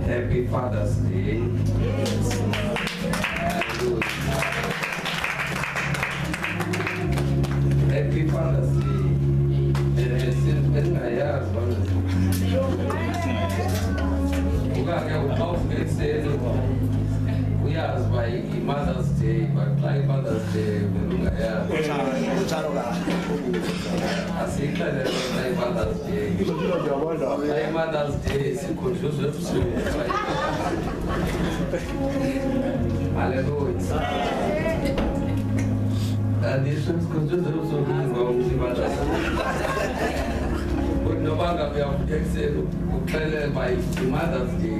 Happy Father's Day. Happy Father's Day. We are by Mother's Day, but like Mother's Day, I think that like Mother's Day. Like Mother's Day, hallelujah. And this is also being Mother's Day. But no longer we have exceled by Mother's Day.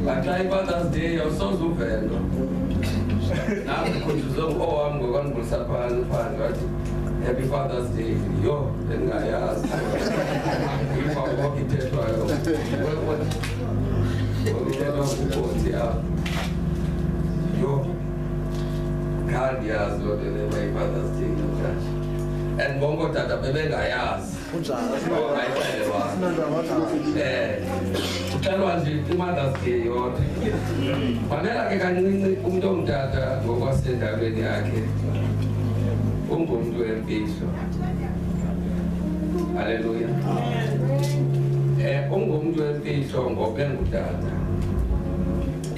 But like Mother's Day, you're so super. Now, because I'm going to support Happy Father's Day. Yo, then I asked if I'm walking to yo, God, yes, Lord, my Father's Day. And Bongo Tata Bebe Gayas. Tell us the Mother's Day. Panela can Tata was sent a Veniaki. Umbum to a peace. Hallelujah. Umbum to a peace on Boben Tata.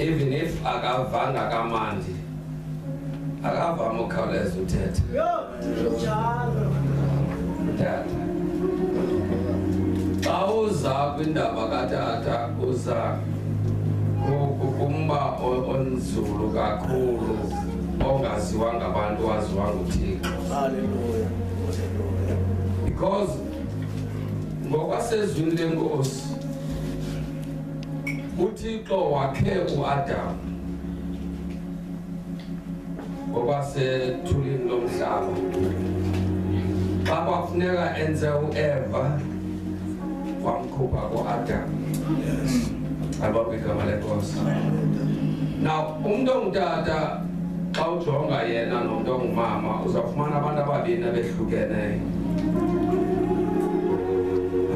Even if I got Van Agamandi. Agava mukawulezo uthetha. Tata. Xa uza kwindaba katata uza kumba onzulu kakhulu ongaziwa ngabantu waziwa nguThixo. Hallelujah. Because ngokwasezwini lenkosi uThixo wakhe uAdam ngokwasethulini lomhlaba. Xa kwafuneka enze uEva wamkhupha kuAdam. Ababigama lenkosi. Now umuntu ongutata xa ujonga yena nomuntu ongumama uzawufumana abantu ababini abehlukeneyo.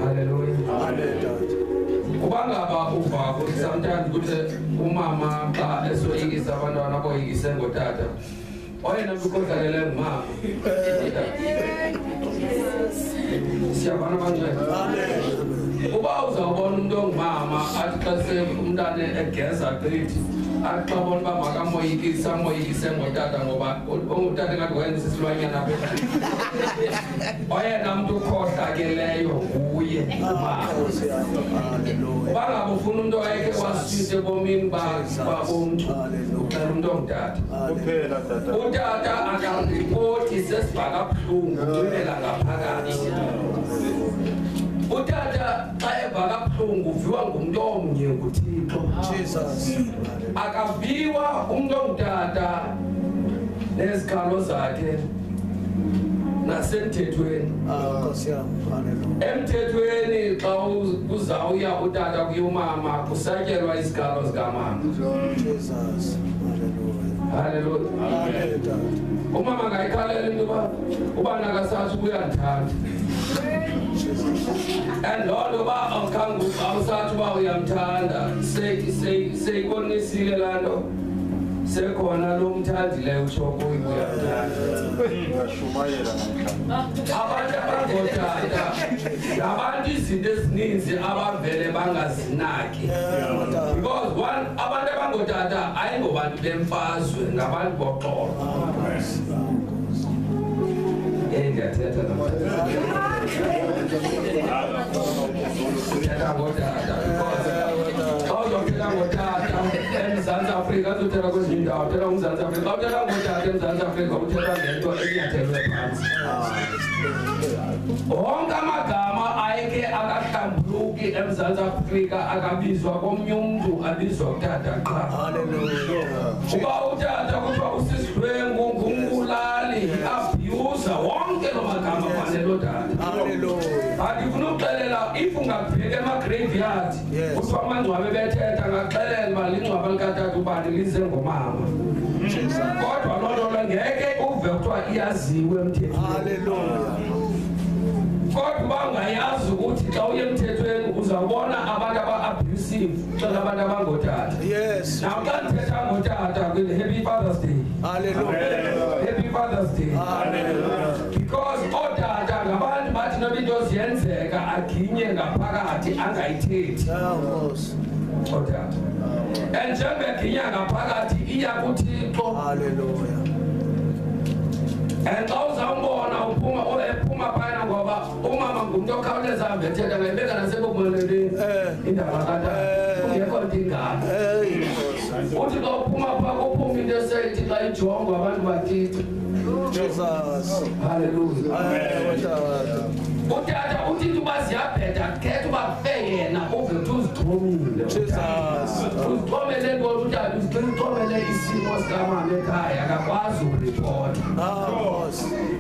Hallelujah. Hallelujah. Kuba ngaba uva ukuthi sometimes ukuthi umama xa esoyikisa abantwana boyikise ngotata oyena ukukhohlakele ngumama. Siyabona abantwana. Uba uzawubona umuntu ongumama athi xa umntana egeza gqithi athi xa bona uba makamoya moyikisa ngotata ngoba ungutata ngathi wena sisilwanyana apha. Oyena muntu ukhohlakeleyo kuye umama. Bangabe ufuna umuntu oyeke wasise ebomini babomntu ucela umuntu ongutata. Utata akaripoti sesibhaka buhlungu ucimela ngaphakathi. Utata xa ebhaka buhlungu uviwa ngumuntu omnye nguThixo. Akaviwa umuntu ongutata nezikhalo zakhe nasemthethweni. Emthethweni xa uzawuya utata kuyomama kusatyelwa izigalo zikamama. Haleluya. Umama ngayikhalela into uba nakasathi uyandithanda. And Lord uba awusathi uba uyamthanda seyikonisile laa nto sekhona lo mthandileyo utsho kuyo uyamthanda. Abantu abangotata ngabantu izinto ezininzi abavele bangazinaki. Because abantu abangotata ayingobantu bemfazwe ngabantu boxolo. Ngiyathetha ngotata xa uzothetha ngotata eMzantsi Afrika azothetha kwezinye indawo uthetha uMzantsi Afrika. Xa uthetha ngotata eMzantsi Afrika uthetha ngento enyathelwe phantsi. Wonke amagama ayeke akahlambuluki eMzantsi Afrika akabizwa komnye umntu abizwa utata qha. Uba utata kuthiwa usisidlwengu ngumbulali abhyuza wonke lo magama fanele otata. Andifuna ukuxelela if ungabheka emagraveyard kuthiwa amangcwabe bethetha ngaxelela uba lingcwaba likatata ubani lize ngomama. Kodwa loo nto ngeke uve kuthiwa iyaziwe emthethweni. Kodwa uba ungayazi ukuthi xa uye emthethweni uzawubona abantu aba-abusive xela abantu abangotata. Naw xa ndithetha ngotata happy Father's Day. Happy Father's Day. Because otata ngabantu bathi noba into ziyenzeka aginye ngaphakathi angayithethi. Otata and njengeginya ngaphakathi iya kuThixo. And xa uzawumbona ephuma phayana ngoba umama ngumuntu okhawuleza bethetha ngayibeka nasebomoleleni indaba katata kungekho nto ingako. Uthi xa uphuma phaa kuphuma into eseyithi xa ijongwa abantu bakithi. Haleluya. Utata uthi into uba ziyabheda khetha uba kufe yena uve kuthi uzixhomile. Uzixhomele ntoni utata? Uzixhomele isimo sikamama ekhaya akakwazi ukuripota.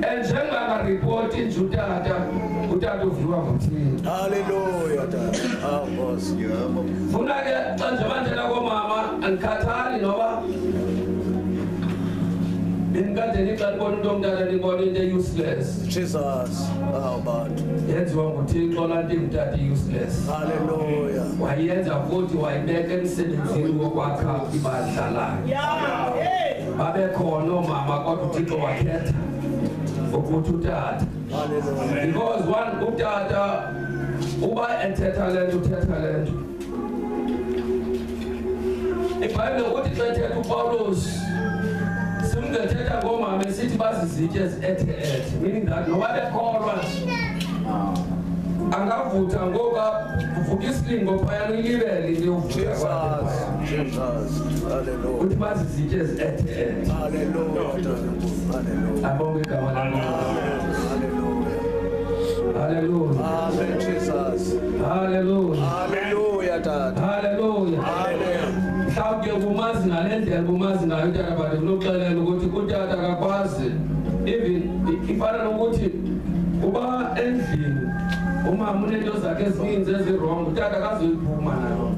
And njengangaripoti nje utata uviwa nguThixo. Haleluya tata. Funa ke xa njengoba ndithetha komama andikhathali noba bendikade xa ndibona into omdala ndibona into useless. Yenziwa nguThixo laa nto ingutata useless. Haleluya. Wayenza futhi wayibeka emsebenzini wokwakha ibandla lakhe. Babekhona oomama kodwa uThixo wakhetha ukuthi utata. Because one utata uba ethetha le nto uthetha le nto. IBhayibhile uthi xa ethetha uPawulos simngethetha ngomama esithi bazizitye ezi-ethe-ethe, meaning that noba bekholwa angavutha ngoku uvuka isilingo phayana ilibele into yovuka kwakhe uthi bazizitye ezi-ethe-ethe. Abonge igama Hallelujah. Amen, Jesus. Hallelujah. Hallelujah, Dad. Hallelujah. Amen. Mhlawumbe kumazi ngale ndlela kumazi ngayo utata but unoxelela ukuthi utata akakwazi even ifana nokuthi uba endlini umama unento zakhe ezininzi ezirong utata akazoyiphuma nayo.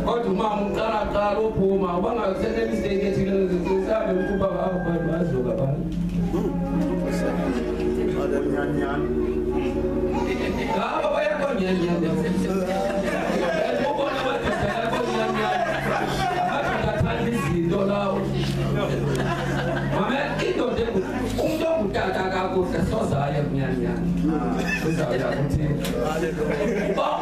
Kodwa umama uqala uphuma uba ngakusenele mistake ethile zisabe mkhuba bakho bantu bazoka abantu. Ngaba bayakonyanyana. Ubona amadoda yakonyanyana. Abathanda izinto lawo. Mama indoda umuntu ongutata kakuhle sozayo kunyanyana. Uzawuya kuthi haleluya.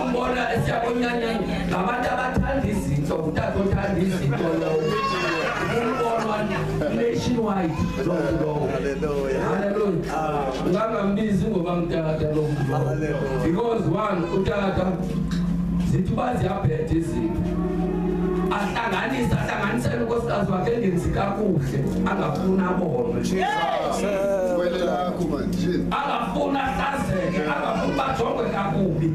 Umbona esiyakonyanyana ngabantu abathanda izinto utata othanda izinto lawo. machine white. Hallelujah. Ungangambizi ngoba mtata lo. Because one utata zithi baziyaphethe izinto. Ahlanganisela unkosikazi wakhe engenzi kakuhle angafuna abonwe. Angafuna ahlazeke, angafuna bajongwe kakubi.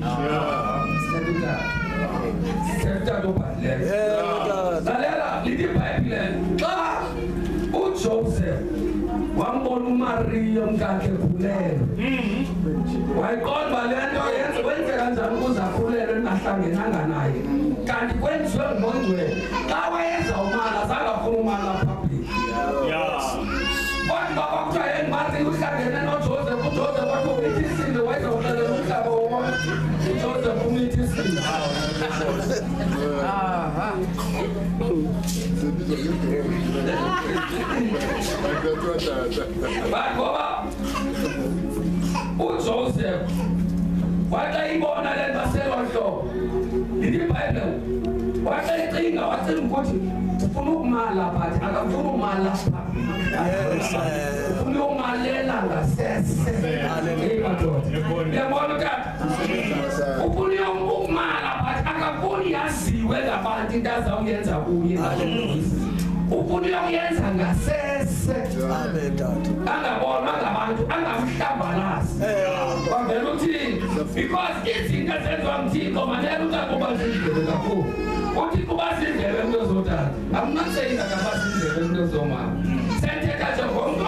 Lalela lithi iBhayibhile xa uJoseph wambona uMaria umkakhe ekhulelwe. Wayiqonda le nto wenze kanjani ukuze akhulelwe engahlangenanga naye. Kanti kwenziwe ngongcwele. Xa wayenza umala zangafuna umala public. Kodwa kwakuthiwa engibathi uhlangene noJoseph, uJoseph wathi umithisiwe wayezawuxelela umhlaba wonke. uJoseph umithisiwe. Ngoba uJoseph waxa ibona le nto aselohlobo lithi iBhayibhile waxa icinga wacinga ukuthi ufuna ukumala but akafuna umala pha. Ufuna umalela ngasese. Uyabona kati ufuna ukumala but akafuni yaziwe ngabantu into azawuyenza kuye. Ufuna ukuyenza ngasese. Angabonwa ngabantu, angamhlambalazi. Kwavela uthini? Because izinto ezenziwa mthixo manela ukakuba zindlebe kakhulu. Uthi kuba zindlebe into zodala. I'm not saying that kuba zindlebe into zomama. Senthetha nje ngomntu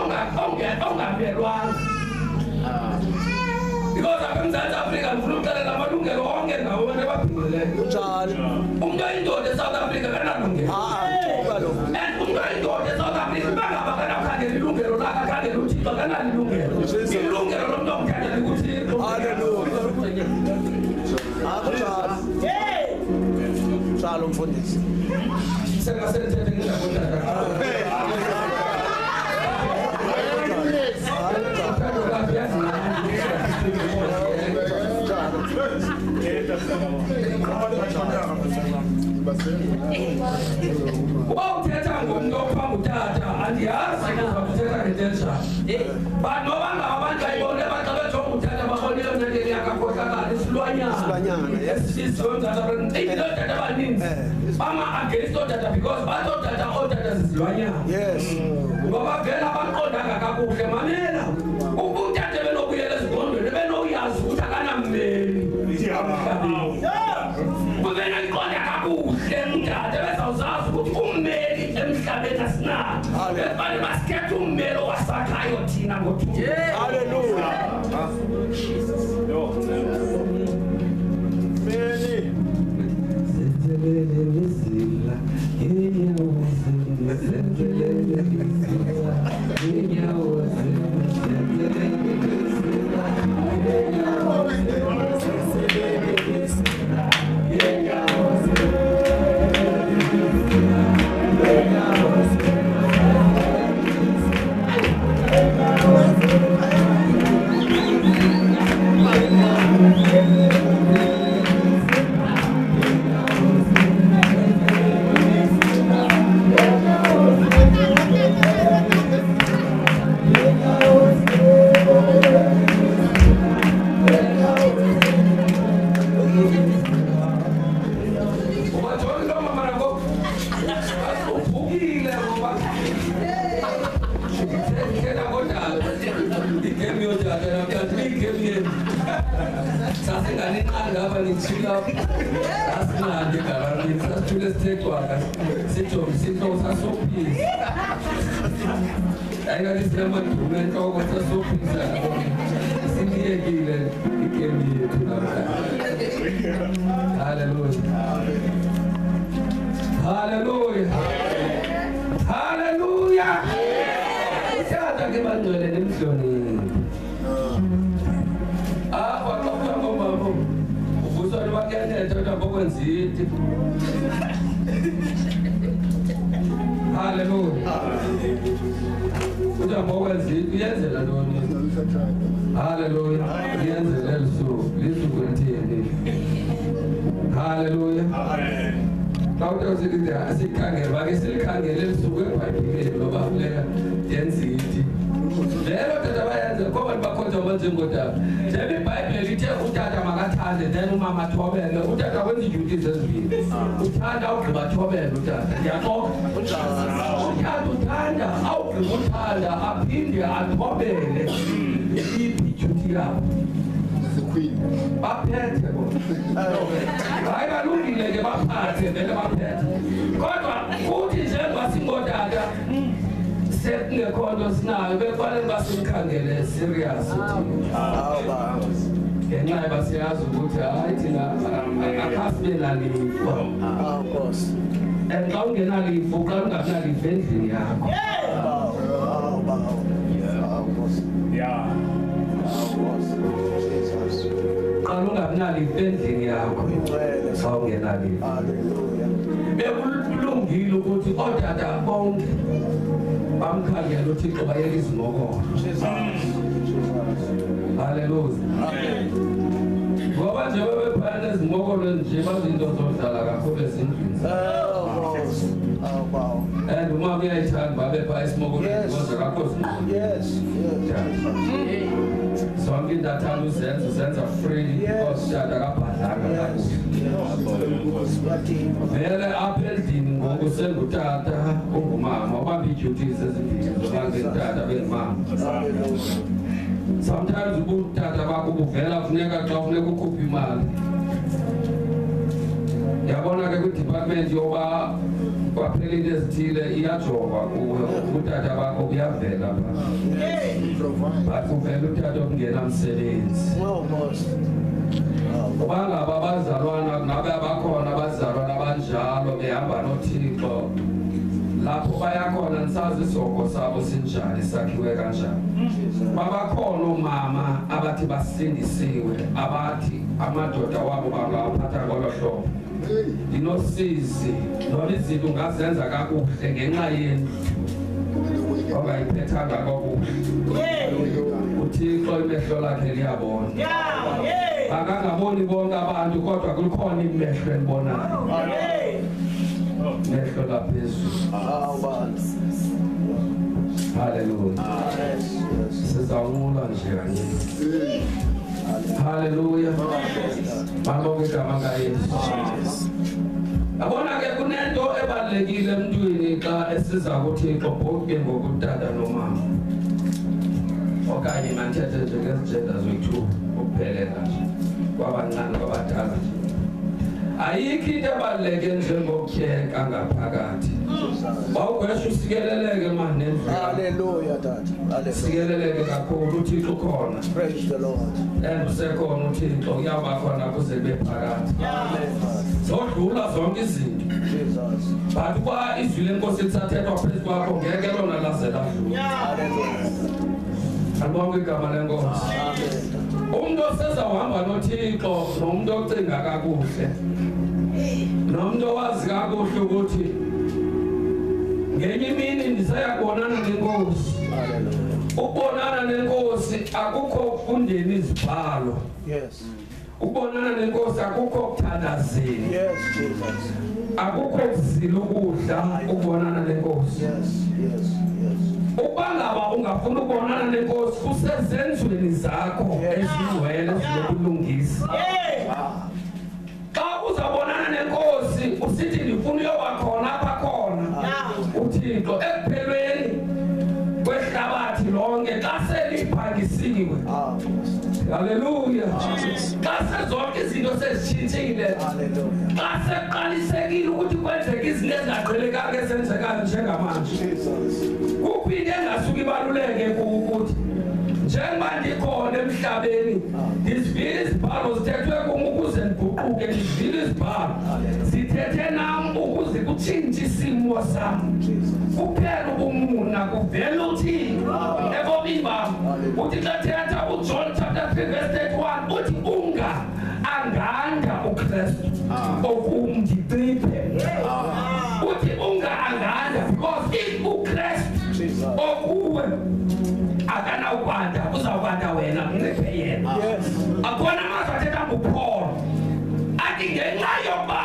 ongamelwanga. Because apha eMzantsi Afrika ngifuna ukuxelela amalungelo onke ngawo abantu ababhinqileyo. Njalo. Umuntu oyindoda eSouth Africa akanalungelo. And umuntu oyindoda eSouth Africa bangaba akanakhangela ilungelo lakhe akhangela uThixo akanalo ilungelo. Ilungelo lomuntu ongithandela uThixo. Hallelujah. Njalo mfundisi. Sengasethethe ngizakuthatha. Uba uthetha ngomntu ophambi utata andiyazi uzakuthetha ngentetshana. But noba ngaba abantu bayibone baxa bejonga utata babone yona nto yakakhohlakala isilwanyana esisiwe eMzantsi Afrika. Into ootata abaninzi bama-against ootata because bathi ootata zizilwanyana. Ngoba vele abaqondanga kakuhle mamela ukuba utata ebenokuyela ezingqondweni ebenowuyazi ukuthi akanammeli emhlabeni. Ubenayiqonda kakuhle umtata ebezawuzazi ukuthi ummeli emhlabeni asinayo. Ebani basikhetha ummeli owasakhayo thina ngothuli. Hallelujah. singotata. Then iBhayibheli lithe utata makathande then umama athobele. Utata wenza iduties ezibili. Uthanda ugqiba athobele utata. Ndiyaxoka. Utata uthanda awugqiba uthanda aphinde athobele. Iduty yakho. Baphethe bona. Hayi balungile ke baphathe vele baphethe. Kodwa futhi njengoba singotata sekungekho nto sinayo bekufanele basimkhangele serious ngenxa yoba siyazi ukuthi hayi thina akhasibe nalifa. And xa ungenalifa uqala ungabinalifa endlini yakho. Qala ungabinalifa endlini yakho xa ungenalifa. Bekulungile ukuthi otata bonke bamkhangela uThixo bayeka izimokolo. Hallelujah. Ngoba nje bebephana ezimokolo nje bazinto zodlala kakhulu ezindlini. And uma uyayithanda babepha isimokolo ngoze kakho zimokolo. Yes. Sonke into athanda uzenza freely because tata kabhadlanga kakuhle. Vele apha endlini ngoku sengutata ungumama ubamba ii-duties ezibili zobangentata bengumama. Sometimes ubutata bakho buvela funeka xa funeka ukhuphe imali. Yabona ke kwi-department yoba kwaphela into ezithile iyajova kuwe utata bakho kuyavela phaa. But kuvela utata okungenamsebenzi. Ngoba ngaba abazalwana ngabe abakhona abazalwana abanjalo behamba noThixo lapho bayakhona nisazi isoko sabo sinjani sakhiwe kanjani. Babakhona omama abathi basindisiwe abathi amadoda wabo bangawaphatha ngolo hlobo. Inosizi noma izinto ungazenza kakuhle ngenxa yenu ongayiphethanga kakuhle. uThixo imehlo lakhe liyabona. Akangaboni bonke abantu kodwa kukhona imehlo elibonayo. Mehlo laphezulu. Hallelujah. Sizawula nje kanye. Hallelujah. Mabonke igama kaYesu. Yabona ke kunento ebalekile emntwini xa esiza kuThixo bonke ngokutata nomama. Okanye manthethe nje ngezigenda zethu ukuphelela nje. Kwabancane kwabadala nje. Ayikho into ebaluleke njengokutyeka ngaphakathi. Bawugwesha usikeleleke manje nendlela. Hallelujah, Dad. Sikeleleke kakhulu uThixo ukhona. Praise the Lord. And usekhona uThixo uyaba khona kuze kube phakathi. Zodlula zonke izinto. Jesus. But kwa izwi lenkosi lithathethwa phezu kwakho ngeke lona laze ladlula. Hallelujah. Alibonke igama lenkosi. Umuntu osezawuhamba noThixo nomuntu ocinga kakuhle. Nomuntu owazi kakuhle ukuthi ngenye imini ndisayabonana nenkosi. Ukubonana nenkosi akukho kundeni izibhalo. Yes. Ukubonana nenkosi akukho kuthandazeni. Yes, Jesus. Akukho kuzila ukudla ukubonana nenkosi. Yes. Ubangaba ungafuna ukubonana nenkosi kusezenzweni zakho ezingcwele zokulungisa. Xa uzabonana nenkosi usithi ndifuna uyoba khona apha khona uThixo ekuphelweni kwehlabathi lonke xa seliphangisiwe. Hallelujah. Xa sezonke izinto sezitshintshile. Xa seqalisekile ukuthi kwenzeke izinto ezingaqhelekanga ezenzekayo njengamanje. Kukho into engasuke ibaluleke ukuthi njengoba ndikhona emhlabeni ndizivile izibhalo zithethwe kum ukuze ndiguquke. Ndizivile izibhalo zithethe nam ukuze kutshintshe isimo sam. Kuphela ubumuna kuvela uThixo ebomini bam. Uthi xa thetha uJohn chapter 3 verse 31 uthi unga anganda uKristu okumndiciphe. Uthi unga anganda because if uKristu okuwe akana ukwanda uzakwanda wena mnciphe yena. Akhona amazwi athetha nguPaul athi ngenxa yoba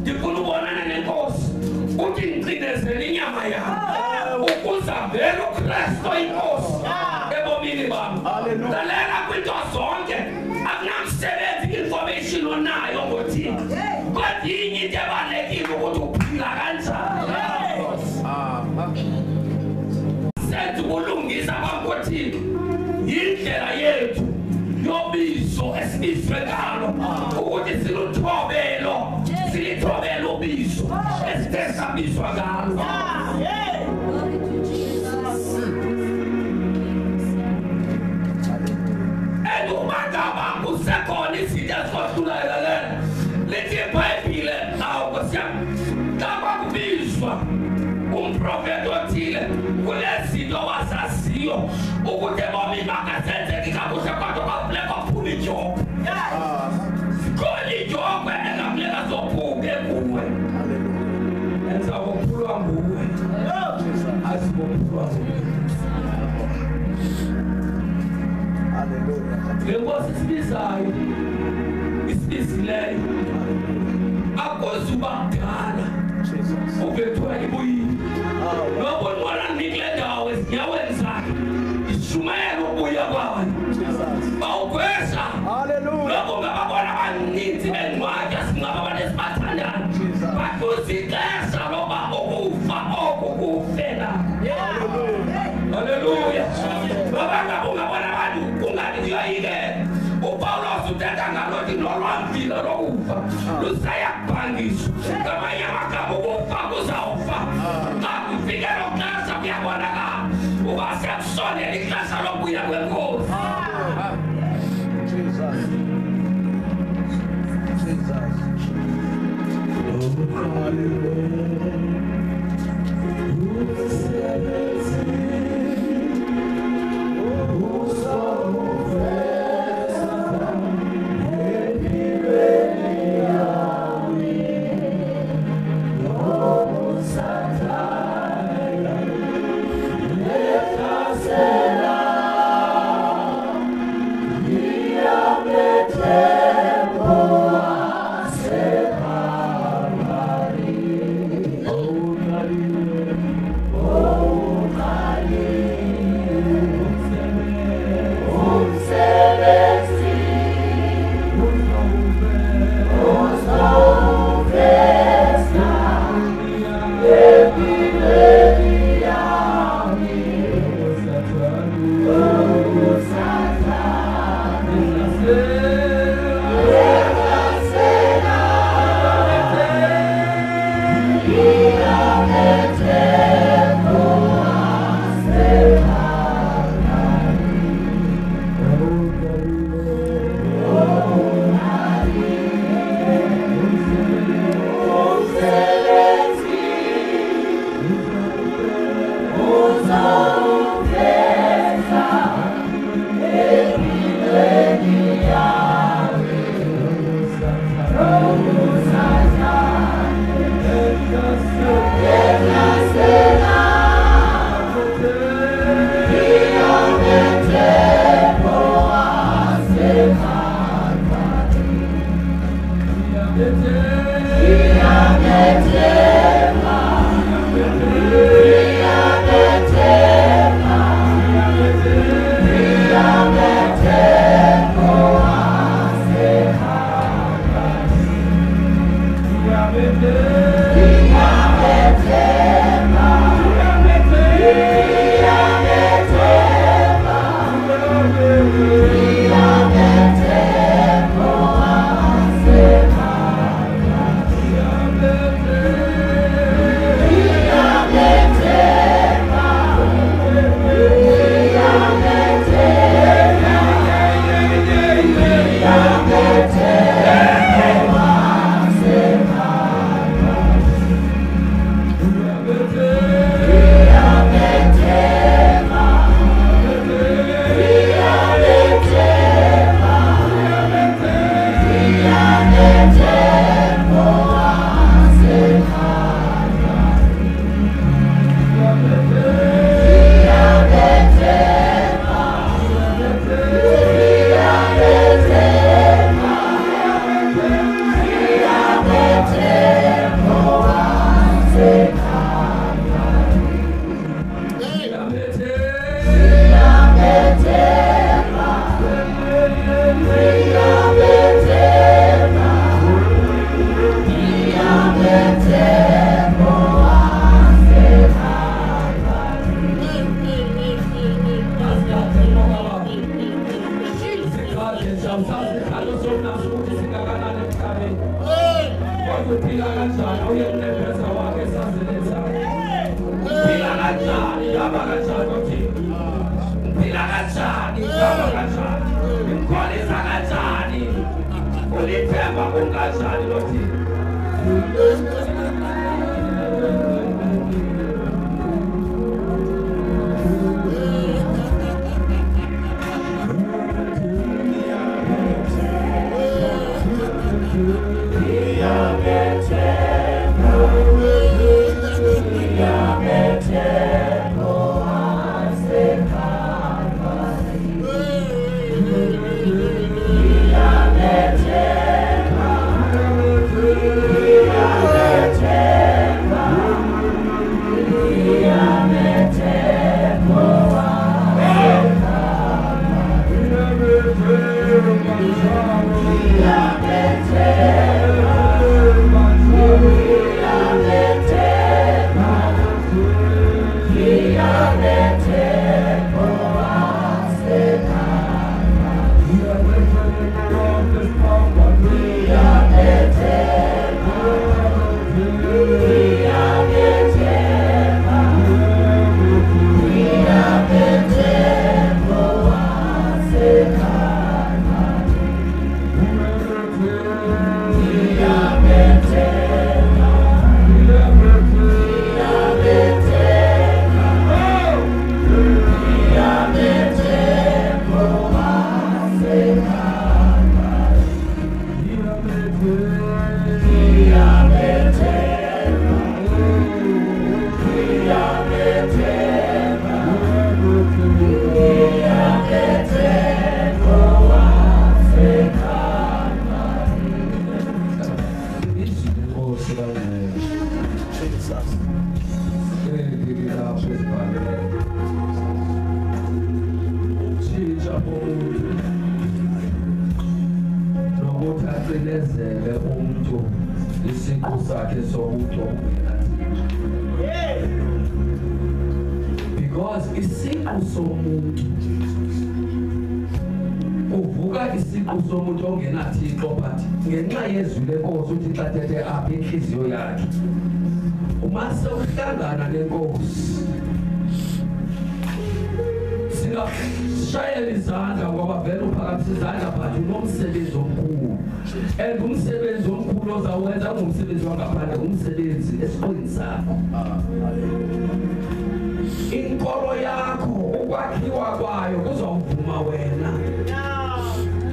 ndifuna ubonana nenkosi uthi ngicinezele inyama yami ukuze avele uKristu inkosi ebomini bam. Lalela ukuthi indlela yethu yobizo esibizwe ngalo ukuthi silithobelo ubizo esithe sabizwa ngalo. Umagama kusekhona izinto ezikhothulela lithi iBhayibhile kubizwa umprofeti othile kulezinto wazaziyo ukuthi bomi bangasenzeki kakuhle kodwa kwafuneka kwaphuma ijogo. Khona ijogo engafuneka zophuke kuwe enza kophulwa nguwe azibophulwa nguwe. Lenkosi isibizayo isibizileyo akwazi ubakudala ubethwa ibuyini nobonwala nikule ndawo ezinyaweni zakhe ishumayela ubuya kwayo bawugwesa lokho ngababona abaninzi bencwadi asingaba abanesibathandana bakuzixesha loba ukufa okukufela. Haleluya. Ungabona abantu kungathi kuyayike uPawulos uthetha ngalothi nolwamvila lokufa lusayabhangiswa ngamanye amagama ukufa kuzawufa xa kufike lo xesha kuyabonakala uba siyakusondela ixesha lokubuya kwenkosi. Yeah. Because isiqu somuntu uvuka isiqu somuntu ongenathixo but ngenxa yezwi lenkosi uthi xa thethe apha inhliziyo yakhe uma sewuhlangana nenkosi singashayela izandla ngoba vele uphakamise izandla but unomsebenzi omkhulu and umsebenzi omkhulu ozawenza ngumsebenzi wangaphandle umsebenzi esiqwini sakho inkolo yakho ukwakhiwa kwayo kuzawuvuma wena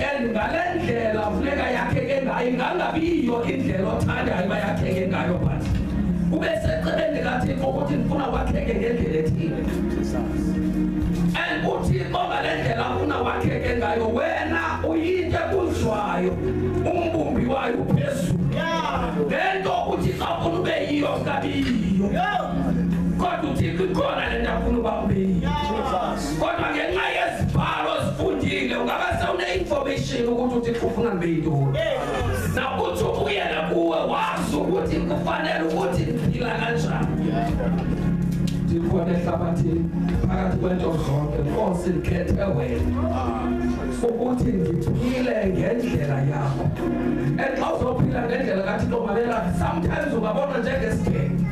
and ngale ndlela funeka yakheke ngayo ingangabiyo indlela othandayo uba yakheke ngayo but ube seceleni kaThixo ukuthi ndifuna kwakheke ngendlela ethile and uThixo ngale ndlela afuna wakheke ngayo wena uyinto ekuzwayo umbumbi wayo uphezulu lento uthi xa ufuna ube yiyo ngabiyo kodwa uThixo ikhona lento afuna uba ube yiyo kodwa ngenxa yezibhalo zifundile ungaba sewune-information ukuthi uThixo ufuna ndibe yintoni nakuthi ubuyele kuwe wazi ukuthi kufanele ukuthi ndiphila kanjani ndikhona ehlabathini phakathi kwento zonke Nkosi ndikhethe wena ukuthi ngiphile ngendlela yakho and xa uzophila ngendlela kaThixo mamela sometimes ungabona njengesigenge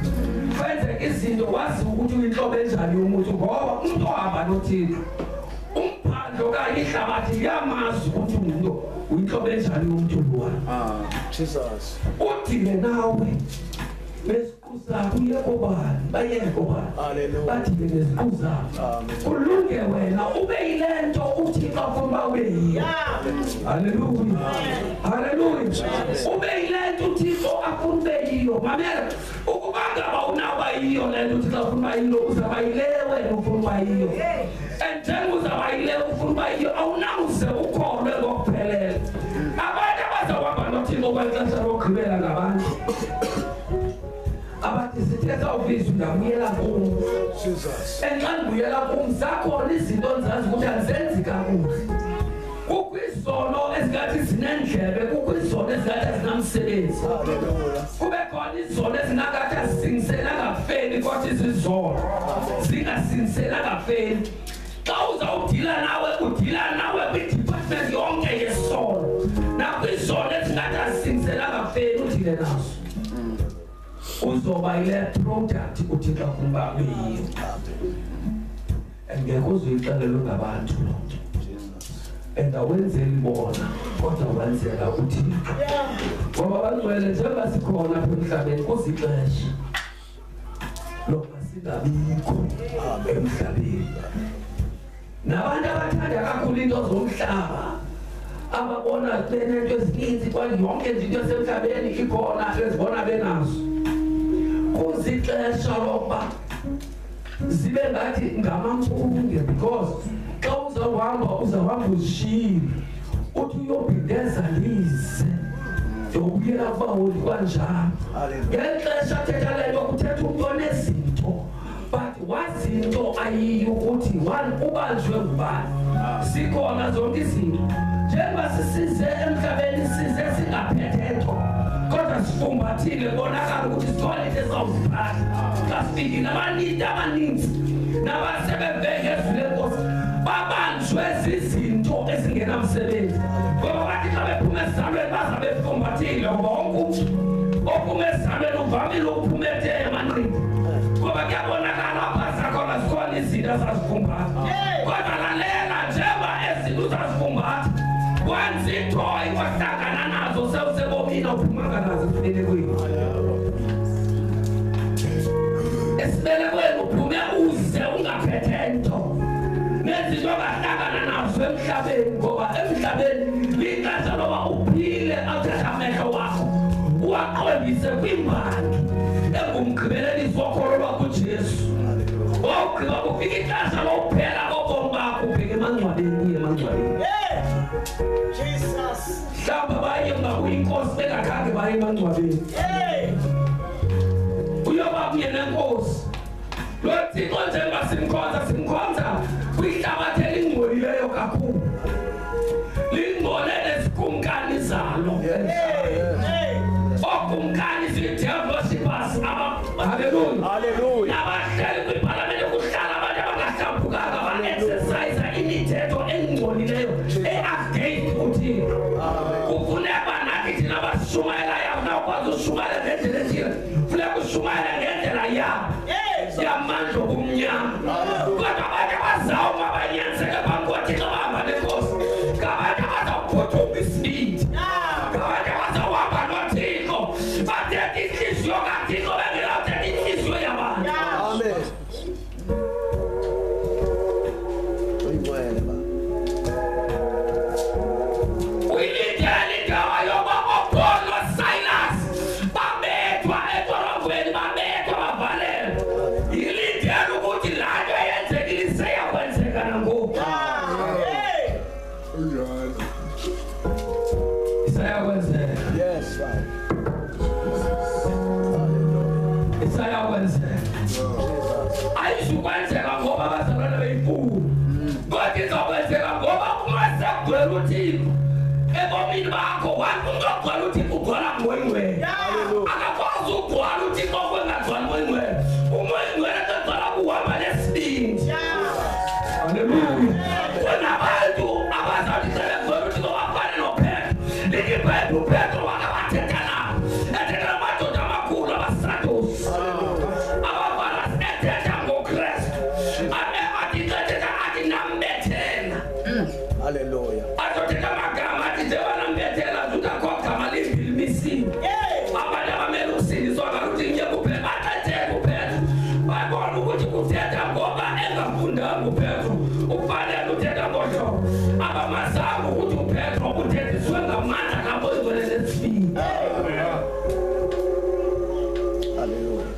kwenzeka izinto wazi ukuthi uyinhlobo enjani yomuntu ngoba umuntu ohamba noThixo umphandle okanye ihlabathi liyamazi ukuthi umuntu uyinhlobo enjani yomuntu lowa Jesus udile nawe besikuzayo uyekobani bayekobani bathi besikuzayo kulunge wena ube yilento uThixo afuna ube yiyo haleluya haleluya ube yilento uThixo afuna ube yiyo mamela ukuba ngaba unaba yiyo lento uThixo afuna yiyo uzaba yilewe ufuna yiyo and then uzaba yilewe ufuna yiyo awunamse ukholwe ngokuphelele abantu abazawaba noThixo kwexesha lokugqibela ngabantu abathi sithetha uvizwe ndabuyela kum Jesus and xa ndibuyela kum zakhona izinto endizazi ukuthi azenzi kakuhle kukho izono ezingathi zinendlebe kukho izono ezingathi azinamsebenzi kube khona izono ezingathi azisingiselanga feni kodwa izizono zingasingiselanga feni xa uzawudila nawe udila nawe kwidepartment yonke yesono nakwizono ezingathi azisingiselanga feni udile nazo kuzoba ile product uthika kumba beyiyo engekho uzuyixelela ngabantu and awenzeli bona kodwa wenzela uThixo ngoba bangcwele njengoba sikhona apha emhlabeni kuzixesha lokho singabikho emhlabeni nabantu abathanda kakhulu into zomhlaba ababona benento ezininzi kwaye yonke into esemhlabeni ikhona ezibona benazo kuzixesha lokuba zibe ngathi ngamampunge because xa uzawuhamba uzishiyile uthi uyobhideza lize yokuyela kuba woli kanjalo ngexesha thetha le nto kuthetha umntu onezinto but wazinto ayiyo ukuthi ubanjwe ngubani sikhona zonke izinto njengoba sisize emhlabeni size singaphethe nto kodwa sifumbathile bonakala ukuthi sithole into ezawuziphatha xa sifikile abaninzi nabasebebheke ezule nkosi babanjwe zizinto ezingenamsebenzi ngoba bathi xa bephuma esizalweni baza befumbathile ngoba wonke umntu ophuma esizalweni uvamile ukuphumethe emanqindi ngoba kuyabonakala aphasakhona zikhona izinto ezazifumbatha kodwa lalela njengoba ezinto uzazifumbatha kwanzito ikwahlangana nazo sewusebomini uphumanga nazo esibelekweni esibelekweni uphume uze ungaphethe nto nezinto ongahlangana nazo emhlabeni ngoba emhlabeni lixesha loba uphile athatha amehlo wakho uwaqondise kwimbali engumgqibelelisi wokholwa kuJesu ogqiba kufika ixesha lokuphela kobomi bakho ubheke emangcwabeni Jesus hlamba baye ngakuyinkosi bengakhange baye emangcwabeni uyoba kunye nenkosi lo Thixo njengoba simkhonza kwihlabathi elingcolileyo kakhulu lingcole nezikumkani zalo okumkani zii-devotees haleluya nabahleli kwiparlamenti kuhlala abantu abangahlambukanga ba-exercise imithetho engcolileyo e-against uThixo kufuneka nathi thina bashumayelayo awunawukwazi ushumayela ngendlela ethile funeka ushumayela ngendlela yamandla okumnyama kodwa abantu abazawuma banyaniseke phambi kwaThixo bahamba nenkosi ngabantu abazawuphuthuma isibindi ngabantu abazawuhamba noThixo bathetha inhliziyo kaThixo bengelawuthetha inhliziyo yabantu amen uThixo ebomini bakho wakugcwala uThixo ugcwala ngoyingcwele akakwazi ukugcwala uThixo kwengagcwali ngoyingcwele umoyingcwele agcwala kuhamba nesibindi haleluya kunabantu abazawuthi sebegcwala uThixo bafane noPetro uPetro wakabathetha nabo ethetha namadoda amakhulu abaSadusi abaFarisi ethetha ngoKristu athi nambethela haleluya atothetha amagama athi njengoba nambethela zuthi akho gama limbili misiwe abantu abamele usindiswa ngaluthi nye kuphela bathethe uPetro babona ukuthi kuthetha ngoba engafundanga uPetro ufanele uthetha ngohlobo abamazama ukuthi uPetro uthethiswe ngamandla kabo izwele lesibili haleluya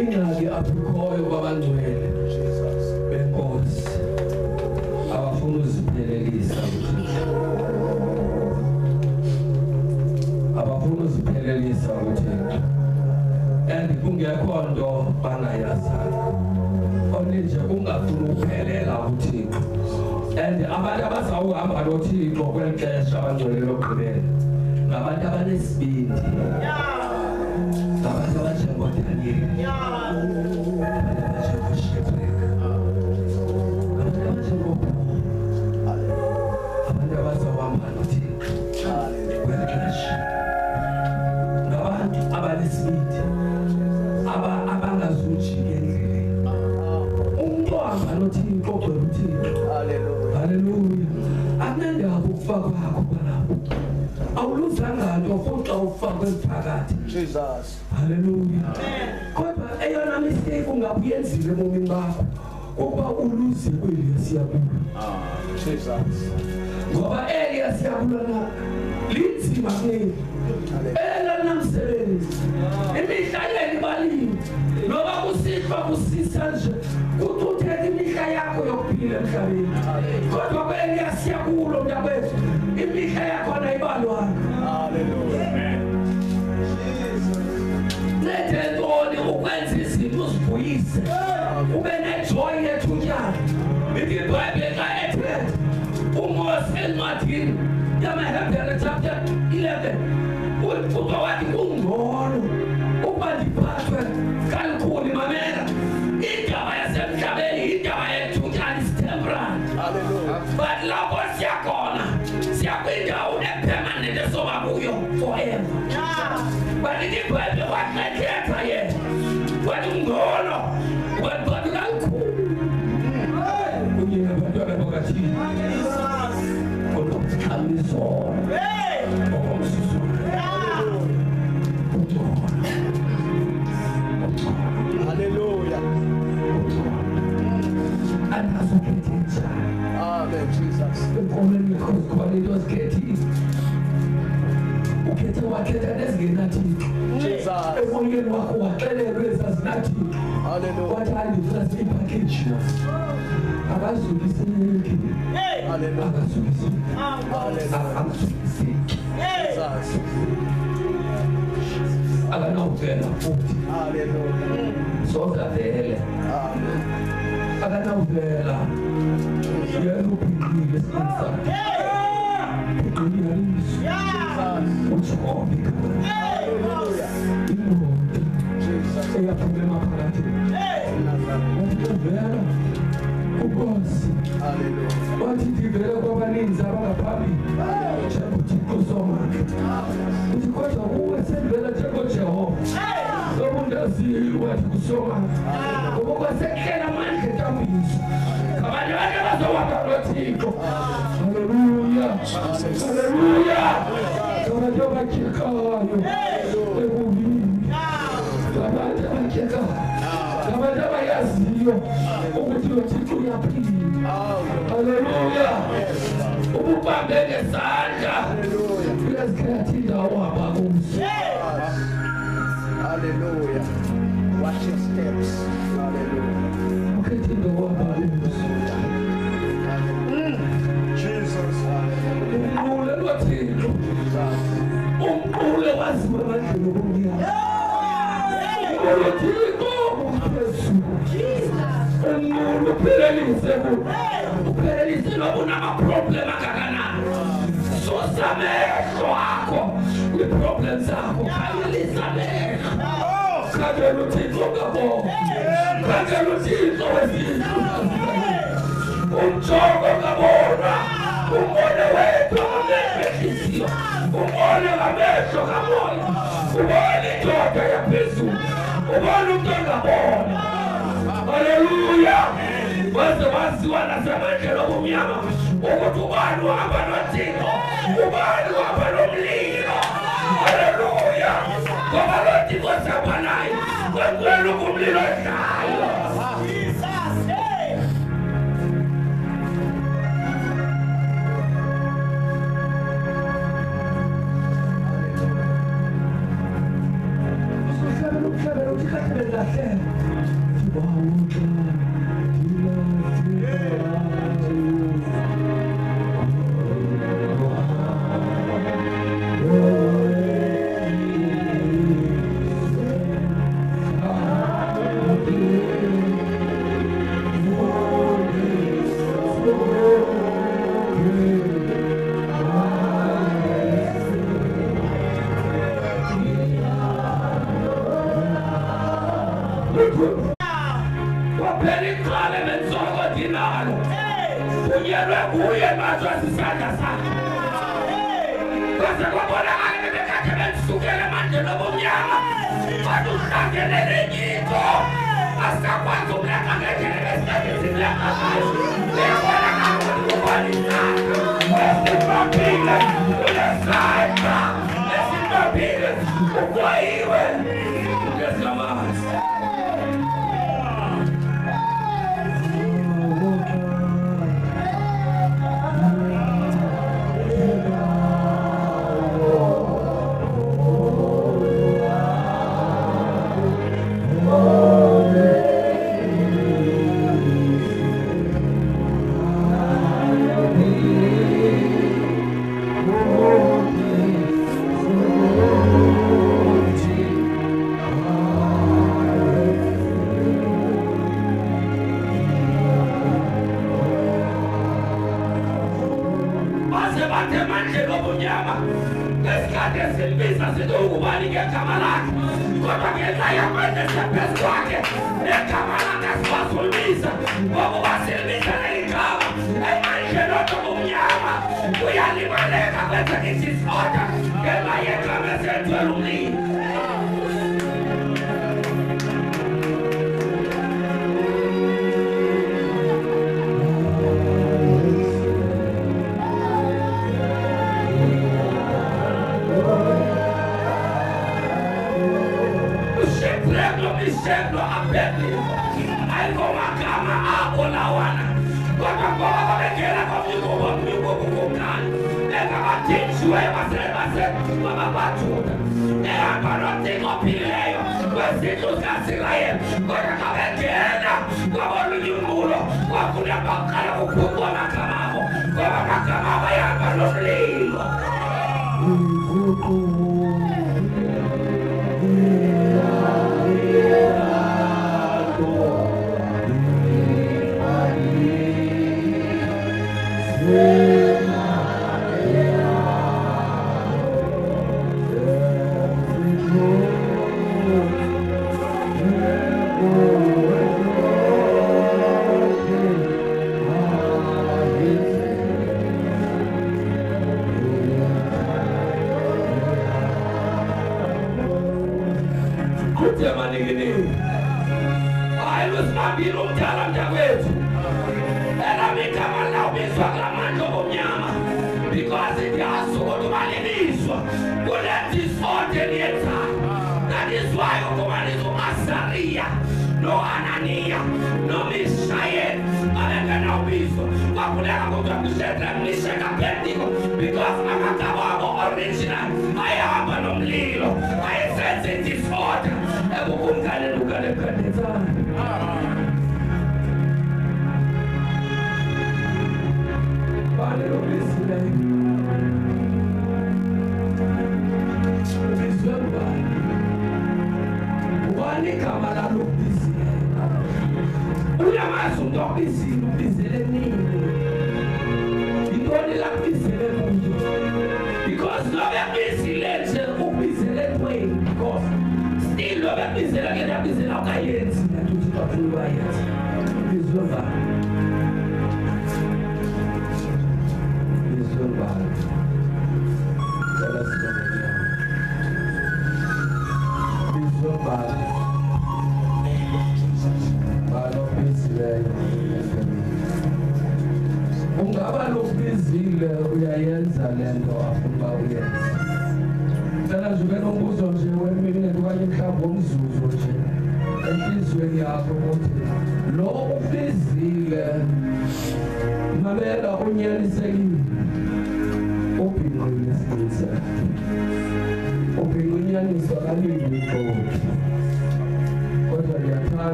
ingxaki aphoyo babangcwele benkosi abafuna uziphelelisa uThixo and kungekho nto bangayazana only nje kungafuna ukuphelela uThixo and abantu abazawuhamba noThixo kwexesha abangcwele lokugqibela ngabantu abanesibindi abantu abanjengoDaniel abantu abanjengoShadrach abantu abanjengoPaul abantu abazawuhamba noThixo nesibindi abangazujika endleleni umuntu ohamba noThixo ogcwele uThixo. Haleluya. Akunandaba ukufaka kwakho lapho awuluzanga nto futhi awufakwe phakathi. Jesus. Haleluya. Kodwa eyona mistake ungabuyenzile emomini bakho ukuba uluze kweli siyakulo. Jesus. Ngoba eli siyakulo na linzima kunini. Ela namsebenzi. Imihla yeni balini. Noba kusithiwa kusisa nje kututhetha imihla yakho yokuphila emhlabeni. Kodwa kweli siyakulo mntakwethu imihla yakho ayibalwana. Hallelujah. Nethentoni ukwenza izinto uzivuyise ube nejoy nethutyana. Ithi iBhayibheli xa ethetha uMose encwadini yamaHebheru chapter 11 uThixo wathi kungcono ukuba ndiphathwe kalukhuni mamela indaba yasemhlabeni indaba yethutyana is temporary. Hallelujah. But lapho siyakhona siyakwindawo epermanent esoba kuyo forever. But iBhayibheli waxetha yena wathi ungcono wathi kalukhuni kunye nabantwana bakaThixo kodwa Hallelujah. Amen, Jesus. Hallelujah. Watch your steps. Hallelujah. Jesus. Hallelujah. Waziwa nasemandleni obumnyama ukuthi ubani uhamba noThixo, ubani uhamba nomlilo. Hallelujah. Ngoba lo Thixo sihamba naye kwenkwelo kumlilo ehlayo. Because Power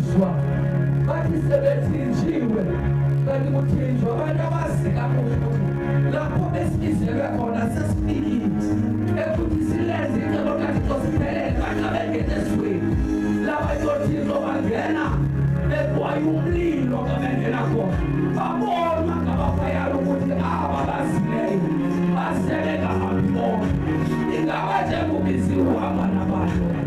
bathinjwa bathi sebethinjiwe kanti kuthinjwa abantu abazi kakhulu lapho besibizelwe khona sesifikile ekuthi silenze icebo kaThixo siphelele kanti abengene esweni laba yothixo bangena begwaye umlilo kabengena khona babona ngabafayala ukuthi aba bazileyo basebenza ngabona ingaba njengobizi uhamba nabantu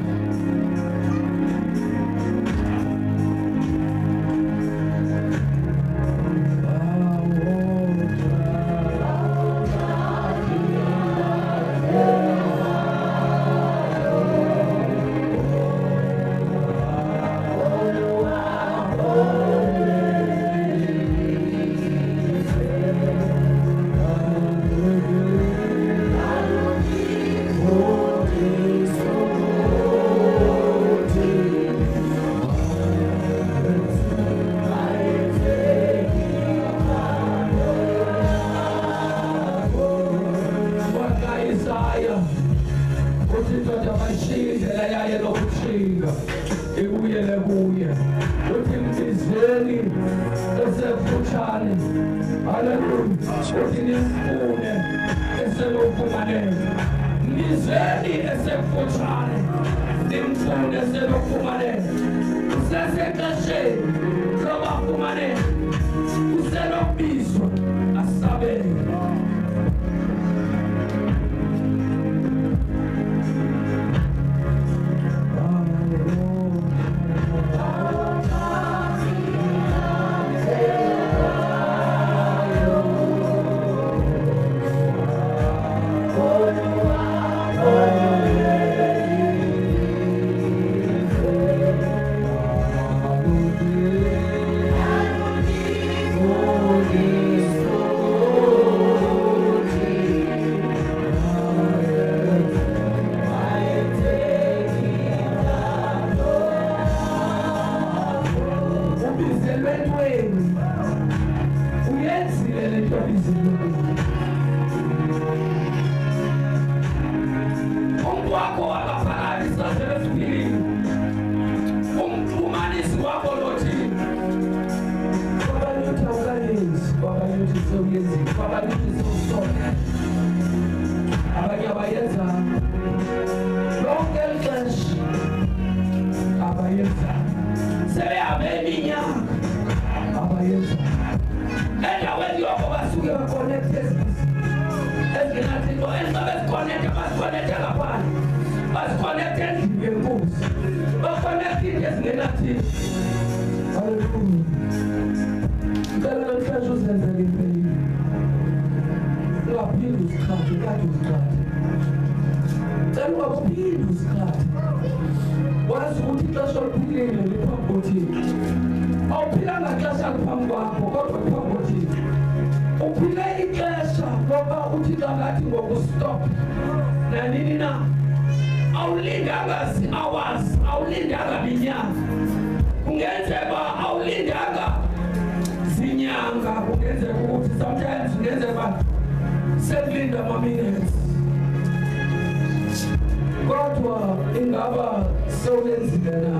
ingaba sewulenzile na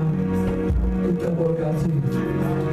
icebo likaThixo